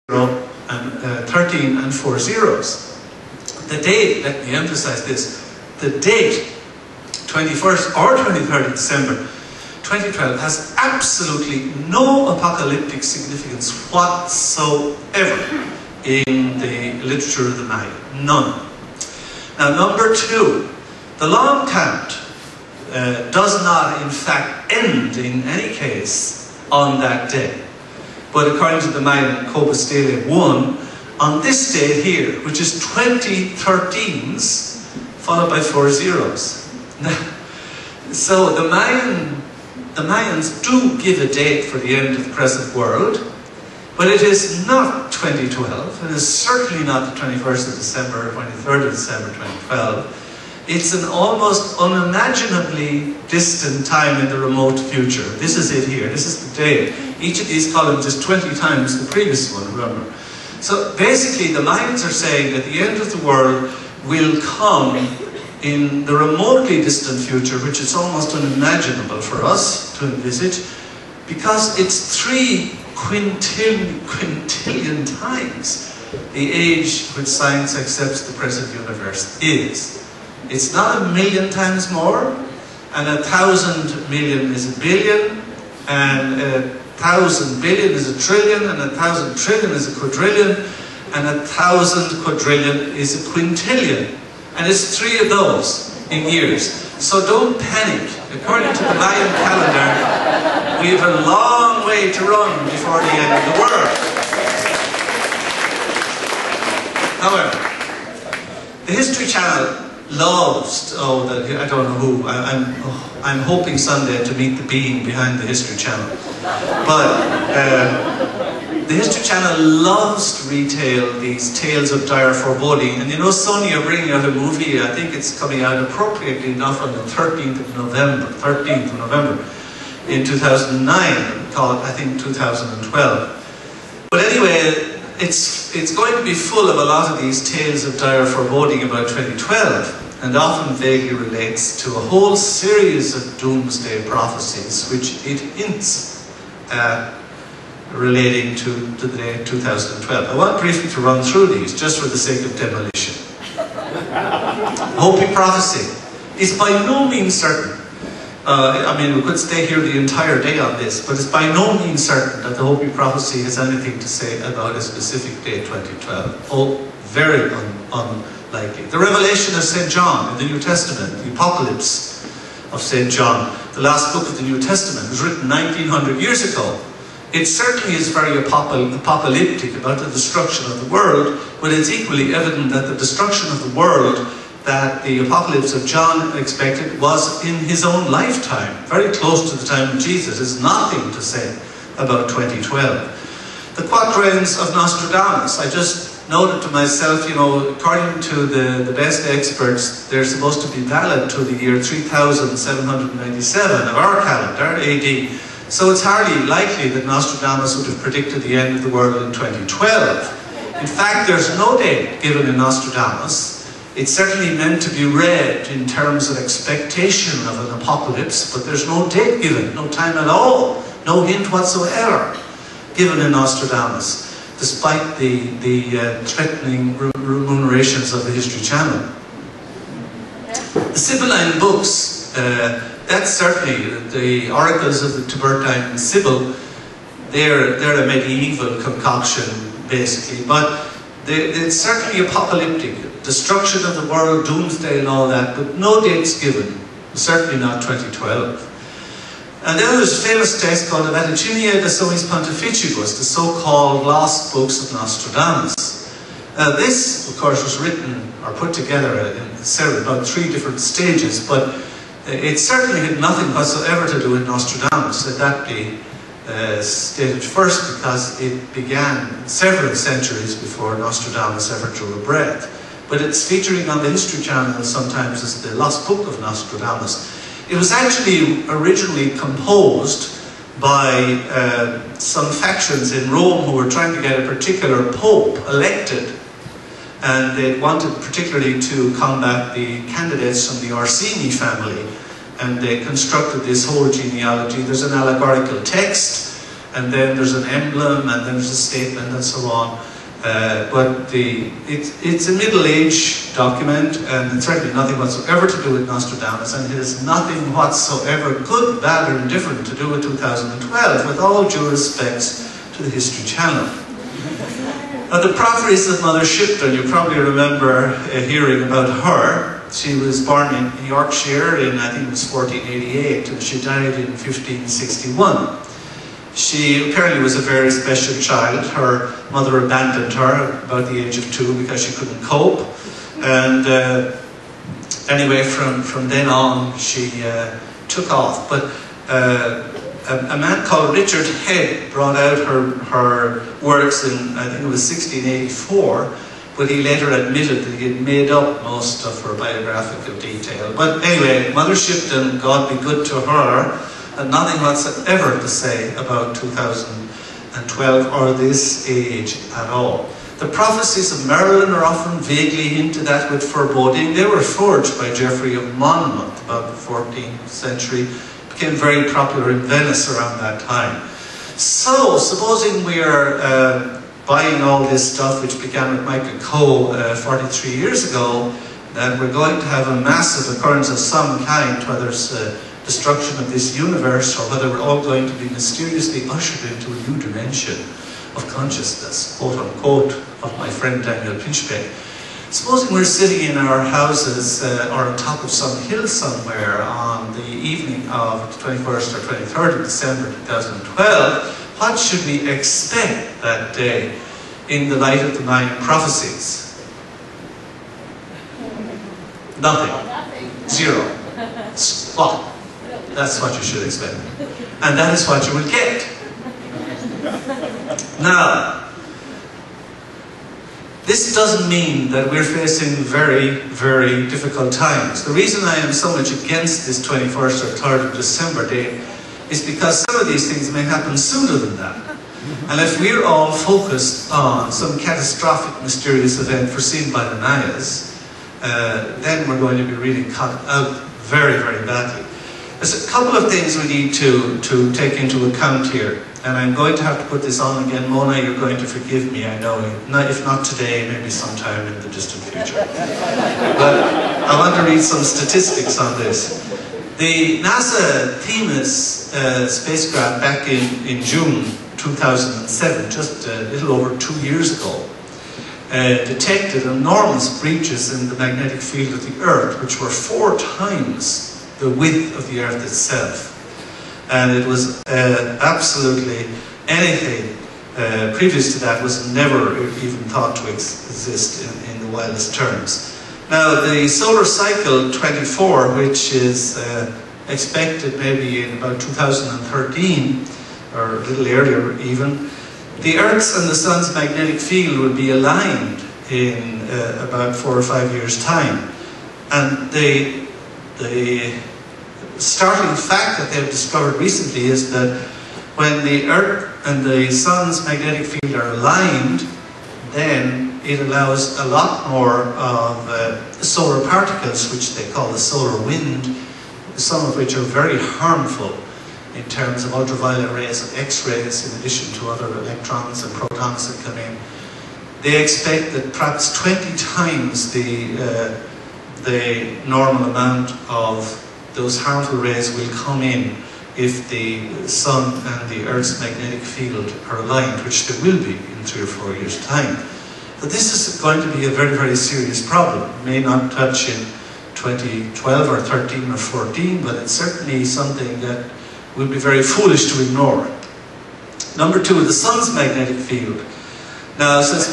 and 13 and 4 zeros. The date, let me emphasize this, the date, 21st or 23rd of December 2012, has absolutely no apocalyptic significance whatsoever in the literature of the Maya. None. Now, number two, the long count does not, in fact, end in any case on that day. But according to the Mayan Corpus Dei 1, on this day here, which is 20 13s, followed by 4 zeros. So the Mayans do give a date for the end of the present world, but it is not 2012, it is certainly not the 21st of December or 23rd of December 2012. It's an almost unimaginably distant time in the remote future. This is it here, this is the date. Each of these columns is 20 times the previous one, remember. So basically the Mayans are saying that the end of the world will come in the remotely distant future, which is almost unimaginable for us to envisage, because it's 3 quintillion times the age which science accepts the present universe is. It's not 1,000,000 times more, and 1,000 million is a billion, and 1,000 billion is a trillion, and 1,000 trillion is a quadrillion, and 1,000 quadrillion is a quintillion. And it's 3 of those in years. So don't panic. According to the Mayan calendar, we have a long way to run before the end of the world. However, the History Channel loves, I don't know who, I'm hoping someday to meet the being behind the History Channel. But the History Channel loves to retell these tales of dire foreboding. And you know, Sony are bringing out a movie, I think it's coming out appropriately enough on the 13th of November in 2009, called, I think, 2012. But anyway, it's going to be full of a lot of these tales of dire foreboding about 2012, and often vaguely relates to a whole series of doomsday prophecies, which it hints at relating to the day 2012. I want briefly to run through these, just for the sake of demolition. Hopi prophecy is by no means certain. I mean, we could stay here the entire day on this, but it's by no means certain that the Hopi prophecy has anything to say about a specific day, 2012. Oh, very unlikely. The revelation of St. John in the New Testament, the Apocalypse of St. John, the last book of the New Testament, was written 1900 years ago. It certainly is very apocalyptic about the destruction of the world, but it's equally evident that the destruction of the world that the Apocalypse of John expected was in his own lifetime, very close to the time of Jesus. There's nothing to say about 2012. The quatrains of Nostradamus, I just noted to myself, you know, according to the best experts, they're supposed to be valid to the year 3797 of our calendar, AD. So it's hardly likely that Nostradamus would have predicted the end of the world in 2012. In fact, there's no date given in Nostradamus. It's certainly meant to be read in terms of expectation of an apocalypse, but there's no date given, no time at all, no hint whatsoever given in Nostradamus, despite the threatening remunerations of the History Channel. The Sibylline books, that's certainly the oracles of the Tiburtine Sibyl. They're a medieval concoction, basically, but it's certainly apocalyptic. Destruction of the world, doomsday and all that, but no dates given. Certainly not 2012. And then there's a famous text called the Vaticiniae de Somnis Pontificibus, the so-called lost books of Nostradamus. This, of course, was written or put together in about 3 different stages, but it certainly had nothing whatsoever to do with Nostradamus. Let that be stated first, because it began several centuries before Nostradamus ever drew a breath. But it's featuring on the History Channel sometimes as the Lost Book of Nostradamus. It was actually originally composed by some factions in Rome who were trying to get a particular pope elected, and they wanted particularly to combat the candidates from the Orsini family, and they constructed this whole genealogy. There's an allegorical text, and then there's an emblem, and then there's a statement, and so on. But it's a Middle Age document, and it's certainly nothing whatsoever to do with Nostradamus, and it has nothing whatsoever, good, bad, or indifferent, to do with 2012, with all due respects to the History Channel. Now, the prophecies of Mother Shipton, you probably remember hearing about her. She was born in Yorkshire in, I think it was 1488, and she died in 1561. She apparently was a very special child. Her mother abandoned her about the age of 2 because she couldn't cope. And anyway, from then on, she took off. But a man called Richard Head brought out her works in, I think it was 1684, but he later admitted that he had made up most of her biographical detail. But anyway, Mother Shipton, God be good to her, and nothing whatsoever to say about 2012 or this age at all. The prophecies of Merlin are often vaguely hinted at with foreboding. They were forged by Geoffrey of Monmouth about the 14th century, became very popular in Venice around that time. So, supposing we are buying all this stuff, which began with Michael Coe 43 years ago, that we're going to have a massive occurrence of some kind, whether it's destruction of this universe, or whether we're all going to be mysteriously ushered into a new dimension of consciousness, quote unquote, of my friend Daniel Pinchbeck. Supposing we're sitting in our houses or on top of some hill somewhere on the evening of the 21st or 23rd of December 2012, what should we expect that day in the light of the Mayan prophecies? Nothing. Zero. What? That's what you should expect. And that is what you will get. Now, this doesn't mean that we're facing very, very difficult times. The reason I am so much against this 21st or 3rd of December date is because some of these things may happen sooner than that. And if we're all focused on some catastrophic, mysterious event foreseen by the Mayas, then we're going to be really caught out very, very badly. There's a couple of things we need to take into account here. And I'm going to have to put this on again. Mona, you're going to forgive me, I know. If not today, maybe sometime in the distant future. But I want to read some statistics on this. The NASA Themis spacecraft back in June 2007, just a little over 2 years ago, detected enormous breaches in the magnetic field of the Earth, which were 4 times the width of the Earth itself. And it was absolutely anything previous to that was never even thought to exist in the wildest terms. Now, the solar cycle 24, which is expected maybe in about 2013, or a little earlier even, the Earth's and the Sun's magnetic field will be aligned in about 4 or 5 years' time. And the startling fact that they've discovered recently is that when the Earth and the Sun's magnetic field are aligned, then it allows a lot more of solar particles, which they call the solar wind, some of which are very harmful in terms of ultraviolet rays and X-rays, in addition to other electrons and protons that come in. They expect that perhaps 20 times the normal amount of those harmful rays will come in if the Sun and the Earth's magnetic field are aligned, which they will be in 3 or 4 years' time. But this is going to be a very, very serious problem. It may not touch in 2012 or 13 or 14, but it's certainly something that would be very foolish to ignore. Number 2, the Sun's magnetic field. Now, since